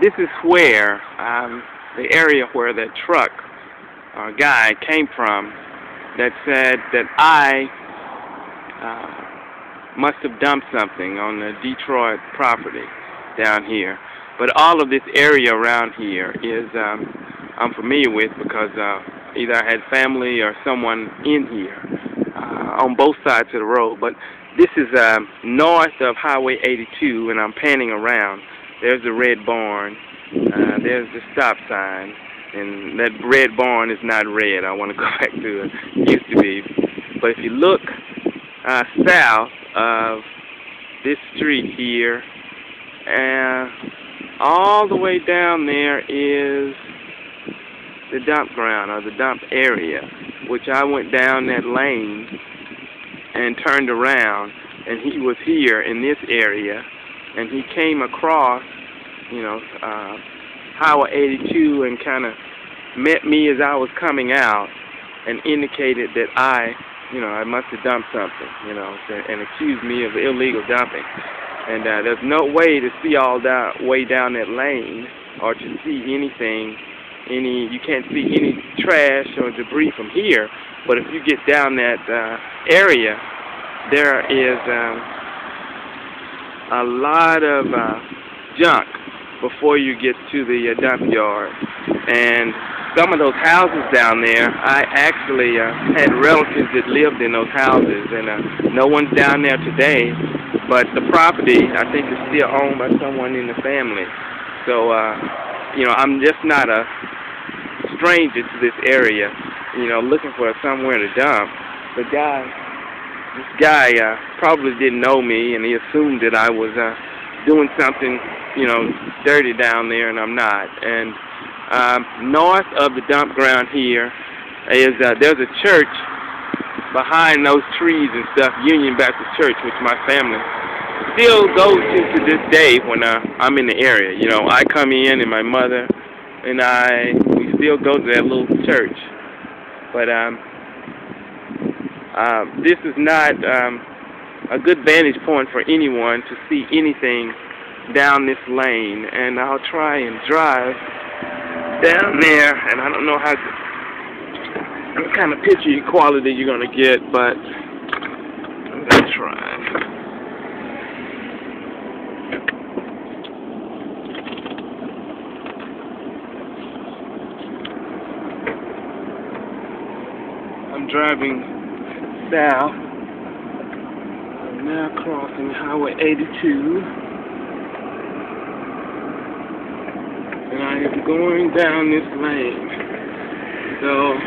this is where the area where that truck guy came from that said that I must have dumped something on the Detroit property down here. But all of this area around here is I'm familiar with because either I had family or someone in here on both sides of the road. But this is north of Highway 82, and I'm panning around. There's the red barn. There's the stop sign. And that red barn is not red. I want to go back to it. It used to be. But if you look south of this street here, all the way down there is the dump ground or the dump area, which I went down that lane and turned around, and he was here in this area, and he came across, Highway 82 and kind of met me as I was coming out and indicated that I must have dumped something, and accused me of illegal dumping. And there's no way to see all that way down that lane or to see anything, you can't see any trash or debris from here. But if you get down that area, there is a lot of junk before you get to the dump yard. And some of those houses down there, I actually had relatives that lived in those houses, and no one's down there today, but the property, I think, is still owned by someone in the family. So, I'm just not a stranger to this area, looking for somewhere to dump. This guy probably didn't know me, and he assumed that I was doing something, dirty down there, and I'm not. And north of the dump ground here is there's a church behind those trees and stuff, Union Baptist Church, which my family still goes to this day when I'm in the area. I come in, and my mother and we still go to that little church. But this is not a good vantage point for anyone to see anything down this lane, and I'll try and drive down there, and I don't know what kind of picture quality you're going to get, but I'm going to try. I'm driving south. I'm now crossing Highway 82. And I am going down this lane. So,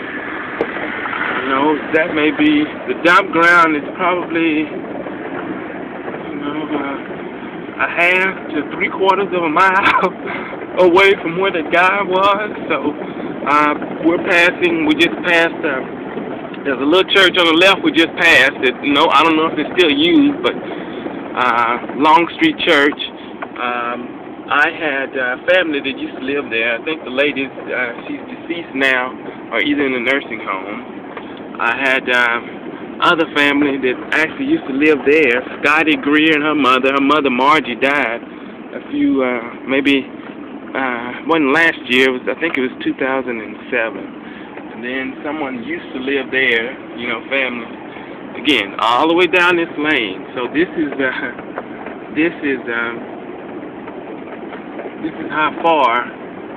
that may be, the dump ground is probably, a half to 3/4 of a mile away from where the guy was. So, we just passed, there's a little church on the left we just passed that, I don't know if it's still used, but, Long Street Church. I had family that used to live there. I think the lady, she's deceased now, or either in a nursing home. I had other family that actually used to live there. Scotty Greer and her mother Margie died a few, wasn't last year, I think it was 2007. And then someone used to live there, family. Again, all the way down this lane. So this is how far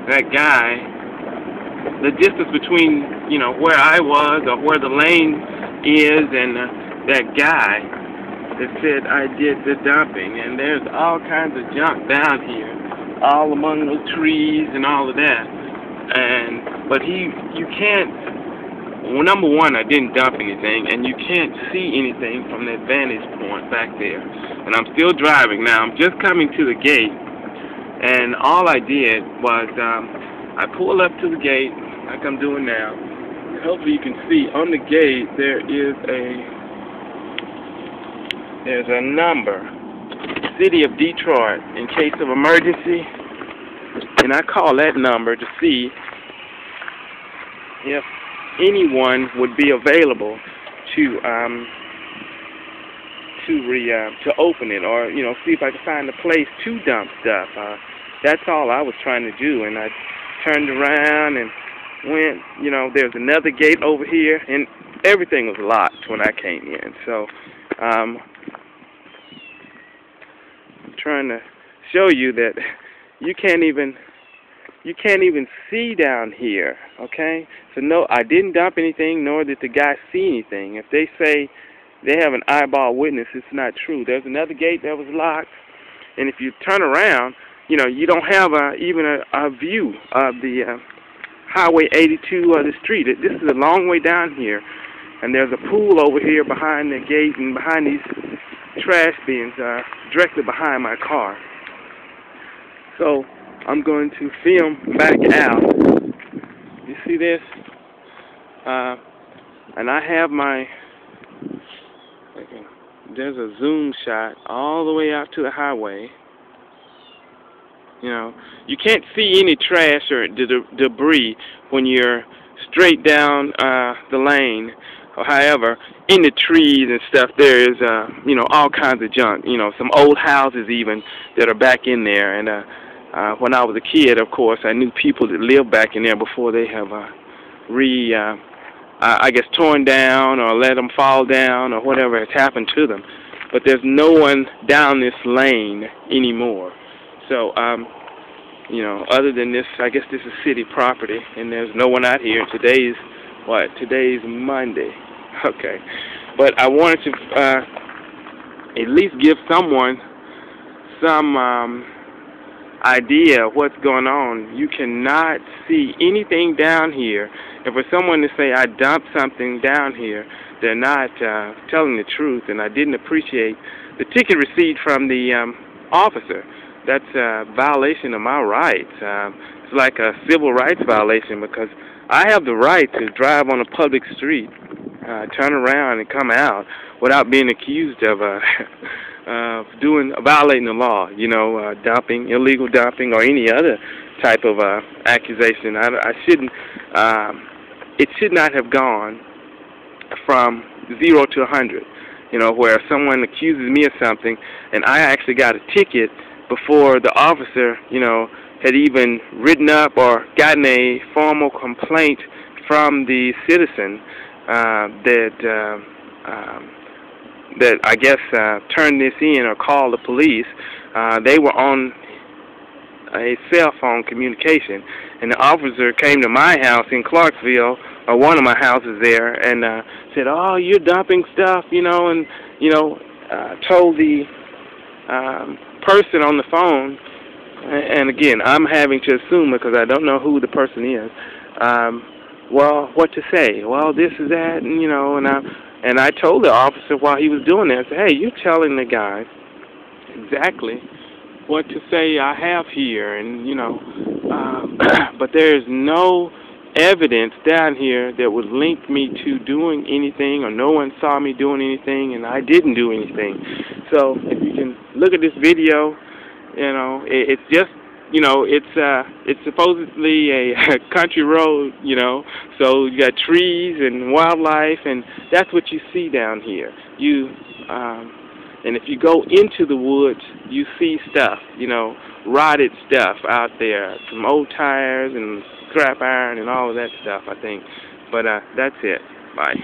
that guy, the distance between, where I was or where the lane is and that guy that said I did the dumping. And there's all kinds of junk down here, all among those trees and all of that. But you can't, well, number one, I didn't dump anything, and you can't see anything from that vantage point back there. And I'm still driving now. I'm just coming to the gate. And all I did was I pulled up to the gate like I'm doing now. Hopefully you can see on the gate there's a number, City of Detroit, in case of emergency. And I call that number to see if anyone would be available to open it, or see if I can find a place to dump stuff. That's all I was trying to do, and I turned around and went, you know, there's another gate over here, and everything was locked when I came in. So I'm trying to show you that you can't even see down here, okay? So no, I didn't dump anything, nor did the guy see anything. If they say they have an eyeball witness, it's not true. There's another gate that was locked, and if you turn around, you know, you don't have even a view of the Highway 82 or the street. This is a long way down here, and there's a pool over here behind the gate and behind these trash bins directly behind my car. So I'm going to film back out. You see this? And I have my, there's a zoom shot all the way out to the highway. You know, you can't see any trash or debris when you're straight down the lane. However, in the trees and stuff, there is, you know, all kinds of junk. You know, some old houses even that are back in there. And when I was a kid, of course, I knew people that lived back in there before they have I guess, torn down or let them fall down or whatever has happened to them. But there's no one down this lane anymore. So, you know, other than this, I guess this is city property, and there's no one out here. Today's, what? Today's Monday. Okay. But I wanted to at least give someone some idea of what's going on. You cannot see anything down here. And for someone to say, I dumped something down here, they're not telling the truth, and I didn't appreciate the ticket receipt from the officer. That's a violation of my rights. It's like a civil rights violation because I have the right to drive on a public street, turn around and come out without being accused of violating the law, you know, dumping, illegal dumping, or any other type of accusation. I shouldn't. It should not have gone from 0 to 100. You know, where someone accuses me of something, and I actually got a ticket before the officer, you know, had even written up or gotten a formal complaint from the citizen that I guess turned this in or called the police. They were on a cell phone communication, and the officer came to my house in Clarksville, or one of my houses there, and said, "Oh, you're dumping stuff," you know, and you know, told the person on the phone. And again, I'm having to assume because I don't know who the person is. Well, what to say? Well, this is that, and you know, and I told the officer while he was doing that, I said, "Hey, you're telling the guy exactly what to say I have here," and you know, but there is no evidence down here that would link me to doing anything, or no one saw me doing anything, and I didn't do anything. So if you can look at this video, you know, it's just, you know, it's supposedly a country road, you know, so you got trees and wildlife, and that's what you see down here. And if you go into the woods, you see stuff, you know, rotted stuff out there, some old tires and scrap iron and all of that stuff, I think. But that's it. Bye.